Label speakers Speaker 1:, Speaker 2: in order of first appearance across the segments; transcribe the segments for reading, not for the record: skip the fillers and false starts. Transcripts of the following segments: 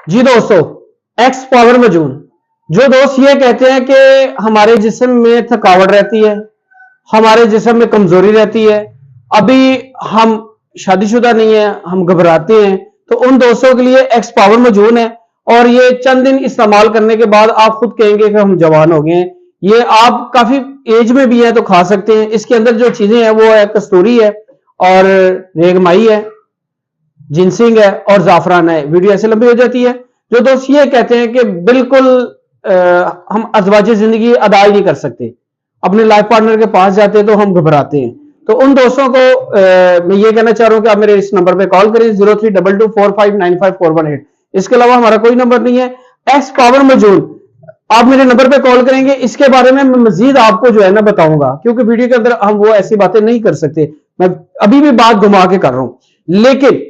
Speaker 1: जी दोस्तों, x power मजून। जो दोस्त ये कहते हैं कि हमारे जिस्म में थकावट रहती है, हमारे जिस्म में कमजोरी रहती है, अभी हम शादीशुदा नहीं है, हम घबराते हैं, तो उन दोस्तों के लिए एक्स पावर मजून है। और ये चंद दिन इस्तेमाल करने के बाद आप खुद कहेंगे कि हम जवान हो गए हैं। ये आप काफी एज में भी है तो खा सकते हैं। इसके अंदर जो चीजें हैं वो है कस्तूरी है और रेगमाई है, जिनसिंग है और जाफरान है। वीडियो ऐसे लंबी हो जाती है। जो दोस्त ये कहते हैं कि बिल्कुल हम अज़वाज जिंदगी अदा ही नहीं कर सकते, अपने लाइफ पार्टनर के पास जाते हैं तो हम घबराते हैं, तो उन दोस्तों को मैं ये कहना चाह रहा हूं कि आप मेरे इस नंबर पे कॉल करें 0322459541 इसके अलावा हमारा कोई नंबर नहीं है। एक्स पावर मजून आप मेरे नंबर पे कॉल करेंगे, इसके बारे में मैं मजीद आपको जो है ना बताऊंगा, क्योंकि वीडियो के अंदर हम वो ऐसी बातें नहीं कर सकते। मैं अभी भी बात घुमा के कर रहा हूं, लेकिन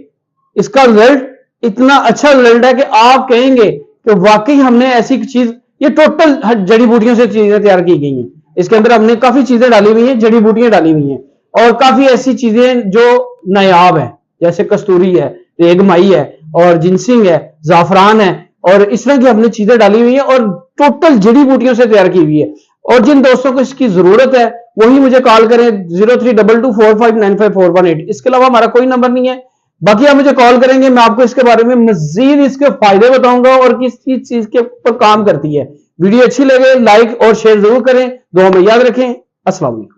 Speaker 1: इसका रिजल्ट इतना अच्छा रिजल्ट है कि आप कहेंगे कि वाकई हमने ऐसी चीज, ये टोटल जड़ी बूटियों से चीजें तैयार की गई हैं। इसके अंदर हमने काफी चीजें डाली हुई हैं, जड़ी बूटियां डाली हुई हैं और काफी ऐसी चीजें जो नायाब है, जैसे कस्तूरी है, रेगमाई है और जिनसिंग है, जाफरान है और इस तरह की हमने चीजें डाली हुई हैं और टोटल जड़ी बूटियों से तैयार की हुई है। और जिन दोस्तों को इसकी जरूरत है वही मुझे कॉल करें 0322459541। इसके अलावा हमारा कोई नंबर नहीं है। बाकी आप मुझे कॉल करेंगे, मैं आपको इसके बारे में मजीद इसके फायदे बताऊंगा और किस चीज के ऊपर काम करती है। वीडियो अच्छी लगे लाइक और शेयर जरूर करें। दुआ में याद रखें। अस्सलाम वालेकुम।